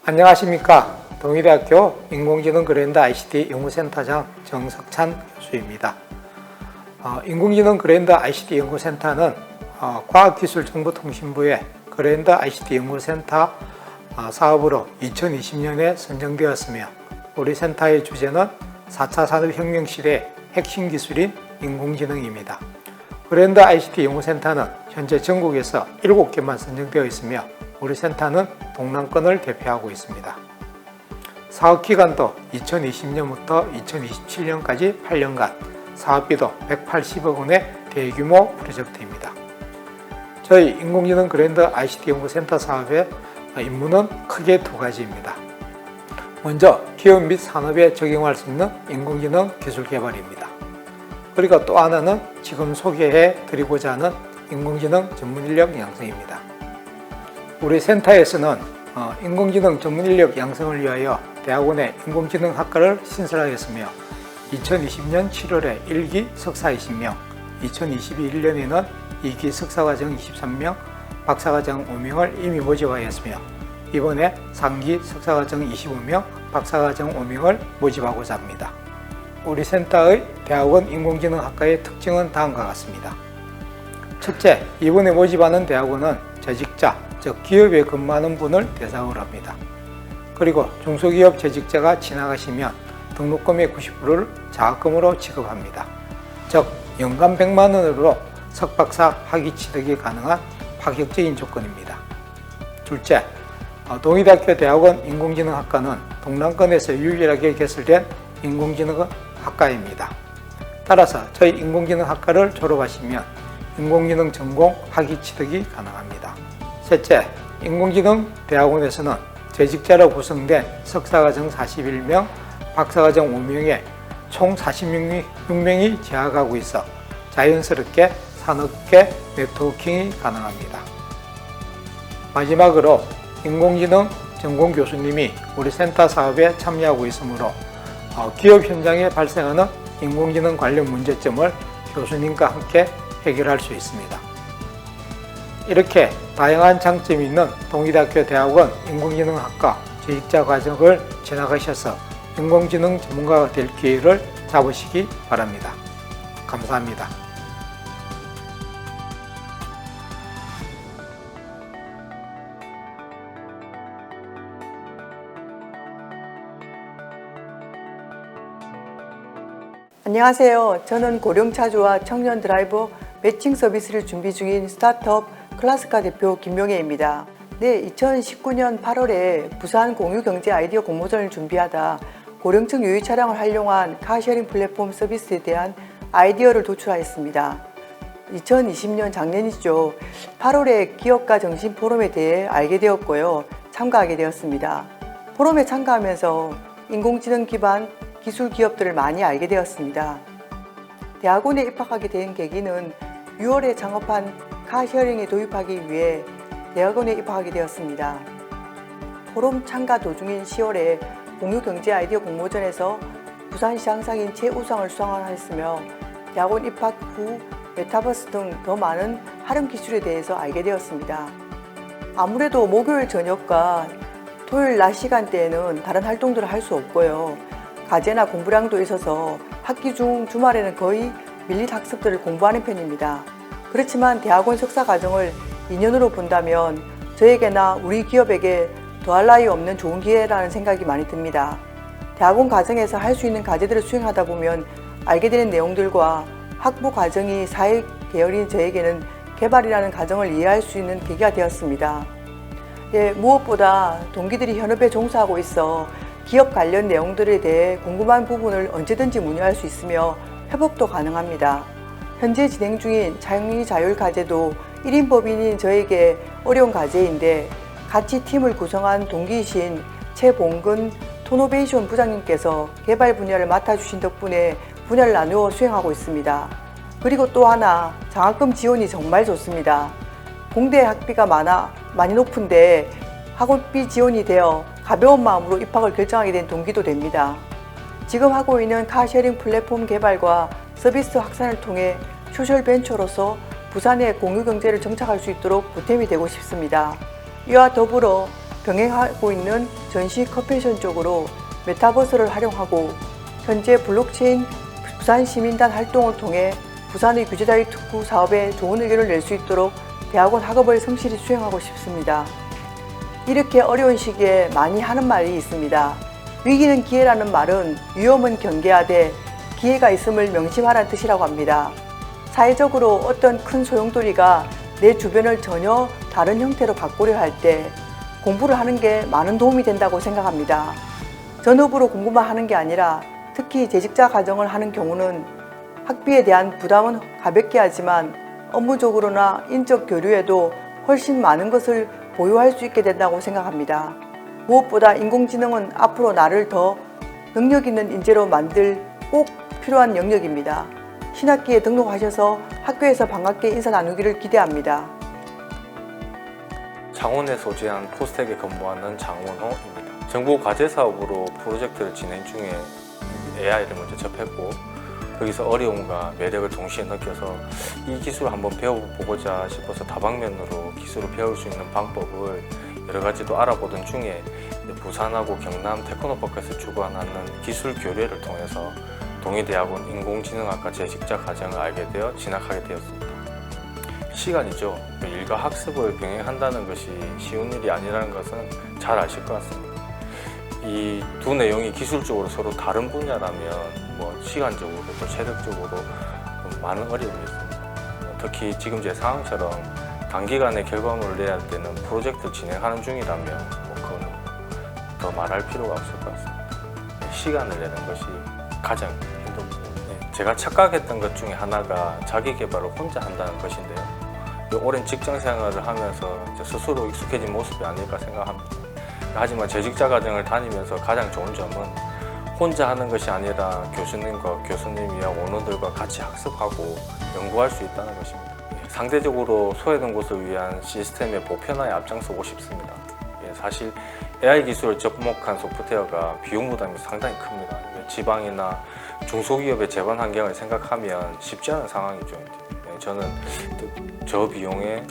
안녕하십니까. 동의대학교 인공지능 그랜드 ICT 연구센터장 정석찬 교수입니다. 인공지능 그랜드 ICT 연구센터는 과학기술정보통신부의 그랜드 ICT 연구센터 사업으로 2020년에 선정되었으며 우리 센터의 주제는 4차 산업혁명 시대의 핵심 기술인 인공지능입니다. 그랜드 ICT 연구센터는 현재 전국에서 7개만 선정되어 있으며 우리 센터는 동남권을 대표하고 있습니다. 사업기간도 2020년부터 2027년까지 8년간, 사업비도 180억 원의 대규모 프로젝트입니다. 저희 인공지능 그랜드 ICT 연구센터 사업의 임무는 크게 두 가지입니다. 먼저 기업 및 산업에 적용할 수 있는 인공지능 기술 개발입니다. 그리고 또 하나는 지금 소개해 드리고자 하는 인공지능 전문인력 양성입니다. 우리 센터에서는 인공지능 전문인력 양성을 위하여 대학원의 인공지능학과를 신설하였으며 2020년 7월에 1기 석사 20명, 2021년에는 2기 석사과정 23명, 박사과정 5명을 이미 모집하였으며 이번에 3기 석사과정 25명, 박사과정 5명을 모집하고자 합니다. 우리 센터의 대학원 인공지능학과의 특징은 다음과 같습니다. 첫째, 이번에 모집하는 대학원은 재직자, 즉 기업에 근무하는 분을 대상으로 합니다. 그리고 중소기업 재직자가 지나가시면 등록금의 90%를 장학금으로 지급합니다. 즉 연간 100만 원으로 석박사 학위 취득이 가능한 파격적인 조건입니다. 둘째, 동의대학교 대학원 인공지능학과는 동남권에서 유일하게 개설된 인공지능학과입니다. 따라서 저희 인공지능학과를 졸업하시면 인공지능 전공 학위 취득이 가능합니다. 셋째, 인공지능 대학원에서는 재직자로 구성된 석사과정 41명, 박사과정 5명에 총 46명이 재학하고 있어 자연스럽게 산업계 네트워킹이 가능합니다. 마지막으로 인공지능 전공 교수님이 우리 센터 사업에 참여하고 있으므로 기업 현장에 발생하는 인공지능 관련 문제점을 교수님과 함께 해결할 수 있습니다. 이렇게 다양한 장점이 있는 동의대학교 대학원 인공지능학과 재직자 과정을 지나가셔서 인공지능 전문가가 될 기회를 잡으시기 바랍니다. 감사합니다. 안녕하세요. 저는 고령차주와 청년 드라이버 매칭 서비스를 준비 중인 스타트업 클라스카 대표 김명혜입니다. 2019년 8월에 부산 공유경제 아이디어 공모전을 준비하다 고령층 유유 차량을 활용한 카쉐어링 플랫폼 서비스에 대한 아이디어를 도출하였습니다. 2020년 작년이죠. 8월에 기업가 정신 포럼에 대해 알게 되었고요. 참가하게 되었습니다. 포럼에 참가하면서 인공지능 기반 기술 기업들을 많이 알게 되었습니다. 대학원에 입학하게 된 계기는 6월에 창업한 카쉐어링에 도입하기 위해 대학원에 입학하게 되었습니다. 포럼 참가 도중인 10월에 공유경제 아이디어 공모전에서 부산시장상인 최우상을 수상하였으며 대학원 입학 후 메타버스 등 더 많은 활용 기술에 대해서 알게 되었습니다. 아무래도 목요일 저녁과 토요일 낮 시간대에는 다른 활동들을 할 수 없고요. 과제나 공부량도 있어서 학기 중 주말에는 거의 밀린 학습들을 공부하는 편입니다. 그렇지만 대학원 석사 과정을 2년으로 본다면 저에게나 우리 기업에게 더할 나위 없는 좋은 기회라는 생각이 많이 듭니다. 대학원 과정에서 할 수 있는 과제들을 수행하다 보면 알게 되는 내용들과 학부 과정이 사회 계열인 저에게는 개발이라는 과정을 이해할 수 있는 계기가 되었습니다. 무엇보다 동기들이 현업에 종사하고 있어 기업 관련 내용들에 대해 궁금한 부분을 언제든지 문의할 수 있으며 협업도 가능합니다. 현재 진행 중인 창의 자율 과제도 1인 법인인 저에게 어려운 과제인데 같이 팀을 구성한 동기이신 최봉근 토노베이션 부장님께서 개발 분야를 맡아주신 덕분에 분야를 나누어 수행하고 있습니다. 그리고 또 하나, 장학금 지원이 정말 좋습니다. 공대 학비가 많이 높은데 학원비 지원이 되어 가벼운 마음으로 입학을 결정하게 된 동기도 됩니다. 지금 하고 있는 카쉐어링 플랫폼 개발과 서비스 확산을 통해 소셜벤처로서 부산의 공유경제를 정착할 수 있도록 보탬이 되고 싶습니다. 이와 더불어 병행하고 있는 전시 컨벤션 쪽으로 메타버스를 활용하고 현재 블록체인 부산시민단 활동을 통해 부산의 규제자유 특구 사업에 좋은 의견을 낼 수 있도록 대학원 학업을 성실히 수행하고 싶습니다. 이렇게 어려운 시기에 많이 하는 말이 있습니다. 위기는 기회라는 말은 위험은 경계하되 기회가 있음을 명심하라는 뜻이라고 합니다. 사회적으로 어떤 큰 소용돌이가 내 주변을 전혀 다른 형태로 바꾸려 할 때 공부를 하는 게 많은 도움이 된다고 생각합니다. 전업으로 공부만 하는 게 아니라 특히 재직자 과정을 하는 경우는 학비에 대한 부담은 가볍게 하지만 업무적으로나 인적 교류에도 훨씬 많은 것을 보유할 수 있게 된다고 생각합니다. 무엇보다 인공지능은 앞으로 나를 더 능력 있는 인재로 만들 꼭 필요한 영역입니다. 신학기에 등록하셔서 학교에서 반갑게 인사 나누기를 기대합니다. 창원에 소재한 포스텍에 근무하는 장원호입니다. 정부 과제 사업으로 프로젝트를 진행 중에 AI를 먼저 접했고 거기서 어려움과 매력을 동시에 느껴서 이 기술을 한번 배워보고자 싶어서 다방면으로 기술을 배울 수 있는 방법을 여러 가지도 알아보던 중에 부산하고 경남 테크노파크에서 주관하는 기술 교류를 통해서 동의대학원 인공지능학과 재직자 과정을 알게 되어 진학하게 되었습니다. 시간이죠. 일과 학습을 병행한다는 것이 쉬운 일이 아니라는 것은 잘 아실 것 같습니다. 이 두 내용이 기술적으로 서로 다른 분야라면 시간적으로 또 체력적으로 많은 어려움이 있습니다. 특히 지금 제 상황처럼 단기간에 결과물을 내야 할 때는 프로젝트를 진행하는 중이라면 그건 더 말할 필요가 없을 것 같습니다. 시간을 내는 것이 가장 힘든 부분이에요. 제가 착각했던 것 중에 하나가 자기 개발을 혼자 한다는 것인데요. 오랜 직장 생활을 하면서 스스로 익숙해진 모습이 아닐까 생각합니다. 하지만 재직자 과정을 다니면서 가장 좋은 점은 혼자 하는 것이 아니라 교수님과 교수님이야 원원들과 같이 학습하고 연구할 수 있다는 것입니다. 상대적으로 소외된 곳을 위한 시스템의 보편화에 앞장서고 싶습니다. 사실 AI 기술을 접목한 소프트웨어가 비용 부담이 상당히 큽니다. 지방이나 중소기업의 재반 환경을 생각하면 쉽지 않은 상황이죠. 저는 저비용에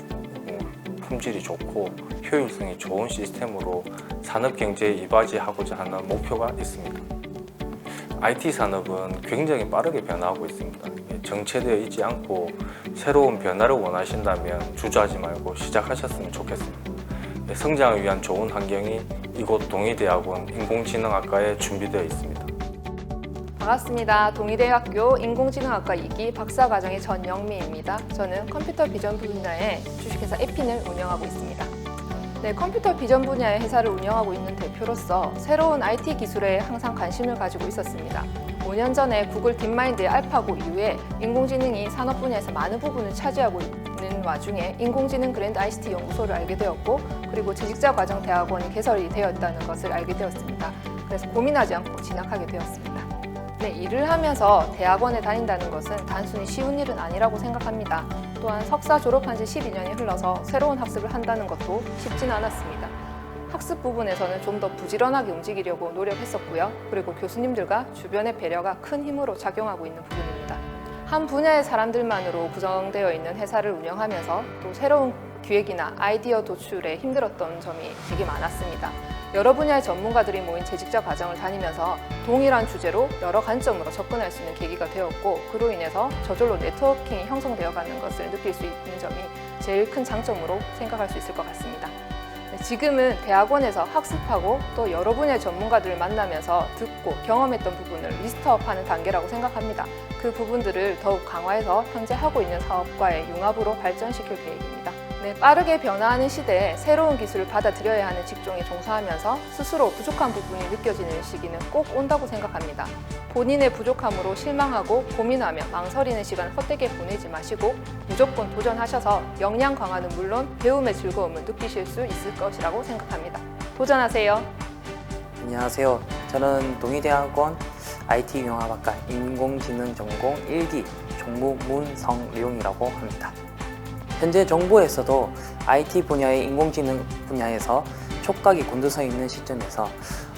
품질이 좋고 효율성이 좋은 시스템으로 산업 경제에 이바지하고자 하는 목표가 있습니다. IT 산업은 굉장히 빠르게 변화하고 있습니다. 정체되어 있지 않고 새로운 변화를 원하신다면 주저하지 말고 시작하셨으면 좋겠습니다. 성장을 위한 좋은 환경이 이곳 동의대학원 인공지능학과에 준비되어 있습니다. 반갑습니다. 동의대학교 인공지능학과 2기 박사과정의 전영미입니다. 저는 컴퓨터 비전 분야의 주식회사 에핀을 운영하고 있습니다. 네, 컴퓨터 비전 분야의 회사를 운영하고 있는 대표로서 새로운 IT 기술에 항상 관심을 가지고 있었습니다. 5년 전에 구글 딥마인드의 알파고 이후에 인공지능이 산업 분야에서 많은 부분을 차지하고 있는 와중에 인공지능 그랜드 ICT 연구소를 알게 되었고 그리고 재직자 과정 대학원이 개설이 되었다는 것을 알게 되었습니다. 그래서 고민하지 않고 진학하게 되었습니다. 네, 일을 하면서 대학원에 다닌다는 것은 단순히 쉬운 일은 아니라고 생각합니다. 또한 석사 졸업한 지 12년이 흘러서 새로운 학습을 한다는 것도 쉽지는 않았습니다. 학습 부분에서는 좀 더 부지런하게 움직이려고 노력했었고요. 그리고 교수님들과 주변의 배려가 큰 힘으로 작용하고 있는 부분입니다. 한 분야의 사람들만으로 구성되어 있는 회사를 운영하면서 또 새로운 기획이나 아이디어 도출에 힘들었던 점이 되게 많았습니다. 여러 분야의 전문가들이 모인 재직자 과정을 다니면서 동일한 주제로 여러 관점으로 접근할 수 있는 계기가 되었고 그로 인해서 저절로 네트워킹이 형성되어 가는 것을 느낄 수 있는 점이 제일 큰 장점으로 생각할 수 있을 것 같습니다. 지금은 대학원에서 학습하고 또 여러 분야의 전문가들을 만나면서 듣고 경험했던 부분을 리스트업하는 단계라고 생각합니다. 그 부분들을 더욱 강화해서 현재 하고 있는 사업과의 융합으로 발전시킬 계획입니다. 네, 빠르게 변화하는 시대에 새로운 기술을 받아들여야 하는 직종에 종사하면서 스스로 부족한 부분이 느껴지는 시기는 꼭 온다고 생각합니다. 본인의 부족함으로 실망하고 고민하며 망설이는 시간을 헛되게 보내지 마시고 무조건 도전하셔서 역량 강화는 물론 배움의 즐거움을 느끼실 수 있을 것이라고 생각합니다. 도전하세요. 안녕하세요. 저는 동의대학원 IT융합학과 인공지능 전공 1기 종무 문성룡이라고 합니다. 현재 정부에서도 IT 분야의 인공지능 분야에서 촉각이 곤두서 있는 시점에서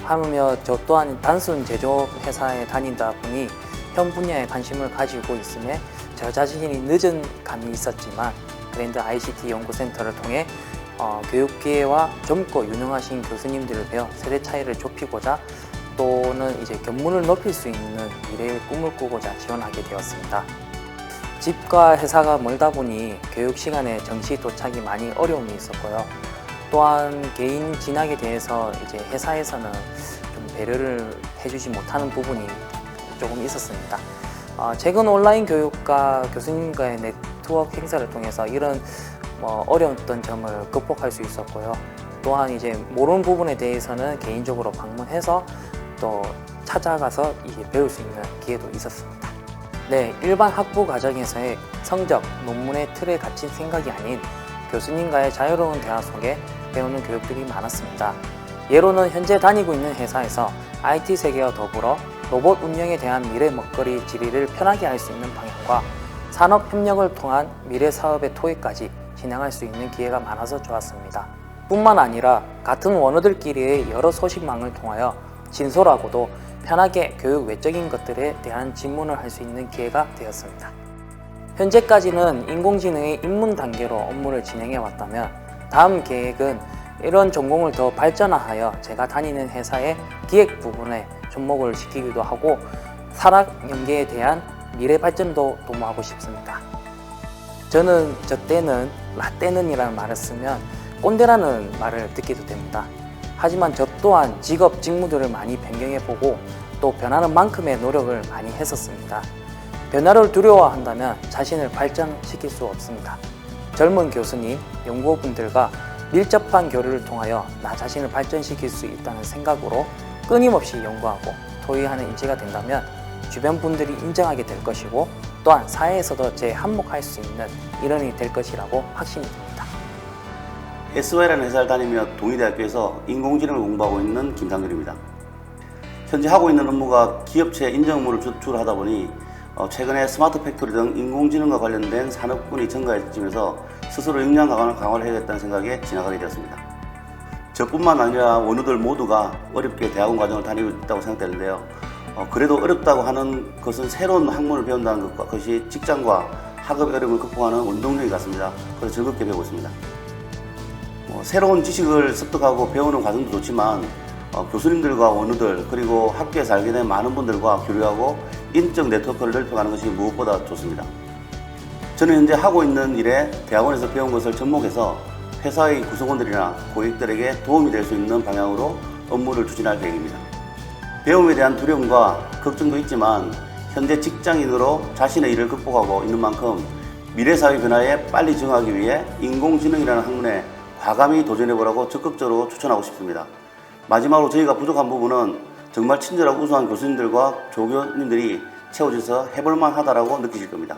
하물며 저 또한 단순 제조업 회사에 다니다 보니 현 분야에 관심을 가지고 있음에 저 자신이 늦은 감이 있었지만 그랜드 ICT 연구센터를 통해 교육계와 젊고 유능하신 교수님들을 배워 세대 차이를 좁히고자 또는 이제 견문을 높일 수 있는 미래의 꿈을 꾸고자 지원하게 되었습니다. 집과 회사가 멀다 보니 교육 시간에 정시 도착이 많이 어려움이 있었고요. 또한 개인 진학에 대해서 이제 회사에서는 좀 배려를 해주지 못하는 부분이 조금 있었습니다. 최근 온라인 교육과 교수님과의 네트워크 행사를 통해서 이런 어려웠던 점을 극복할 수 있었고요. 또한 이제 모르는 부분에 대해서는 개인적으로 방문해서 또 찾아가서 이게 배울 수 있는 기회도 있었습니다. 네, 일반 학부 과정에서의 성적, 논문의 틀에 갇힌 생각이 아닌 교수님과의 자유로운 대화 속에 배우는 교육들이 많았습니다. 예로는 현재 다니고 있는 회사에서 IT 세계와 더불어 로봇 운영에 대한 미래 먹거리 질의를 편하게 할 수 있는 방향과 산업 협력을 통한 미래 사업의 토의까지 진행할 수 있는 기회가 많아서 좋았습니다. 뿐만 아니라 같은 원어들끼리의 여러 소식망을 통하여 진솔하고도 편하게 교육 외적인 것들에 대한 질문을 할 수 있는 기회가 되었습니다. 현재까지는 인공지능의 입문 단계로 업무를 진행해 왔다면 다음 계획은 이런 전공을 더 발전화하여 제가 다니는 회사의 기획 부분에 접목을 시키기도 하고 산학 연계에 대한 미래 발전도 도모하고 싶습니다. 저는 저 때는 라떼는이라는 말을 쓰면 꼰대라는 말을 듣기도 됩니다. 하지만 저 또한 직업 직무들을 많이 변경해보고 또 변하는 만큼의 노력을 많이 했었습니다. 변화를 두려워한다면 자신을 발전시킬 수 없습니다. 젊은 교수님, 연구원분들과 밀접한 교류를 통하여 나 자신을 발전시킬 수 있다는 생각으로 끊임없이 연구하고 토의하는 인재가 된다면 주변 분들이 인정하게 될 것이고 또한 사회에서도 재한몫할 수 있는 일원이 될 것이라고 확신이 듭니다. SY라는 회사를 다니며 동의대학교에서 인공지능을 공부하고 있는 김상렬입니다. 현재 하고 있는 업무가 기업체 인정 업무를 주로 하다 보니 최근에 스마트 팩토리 등 인공지능과 관련된 산업군이 증가해지면서 스스로 역량 강화를 해야겠다는 생각에 진학하게 되었습니다. 저뿐만 아니라 원우들 모두가 어렵게 대학원 과정을 다니고 있다고 생각되는데요. 그래도 어렵다고 하는 것은 새로운 학문을 배운다는 것이 직장과 학업의 어려움을 극복하는 원동력이 같습니다. 그래서 즐겁게 배우고 있습니다. 새로운 지식을 습득하고 배우는 과정도 좋지만 교수님들과 원우들 그리고 학교에서 알게 된 많은 분들과 교류하고 인적 네트워크를 넓혀가는 것이 무엇보다 좋습니다. 저는 현재 하고 있는 일에 대학원에서 배운 것을 접목해서 회사의 구성원들이나 고객들에게 도움이 될 수 있는 방향으로 업무를 추진할 계획입니다. 배움에 대한 두려움과 걱정도 있지만 현재 직장인으로 자신의 일을 극복하고 있는 만큼 미래 사회 변화에 빨리 적응하기 위해 인공지능이라는 학문에 과감히 도전해보라고 적극적으로 추천하고 싶습니다. 마지막으로 저희가 부족한 부분은 정말 친절하고 우수한 교수님들과 조교님들이 채워져서 해볼만 하다고 느끼실 겁니다.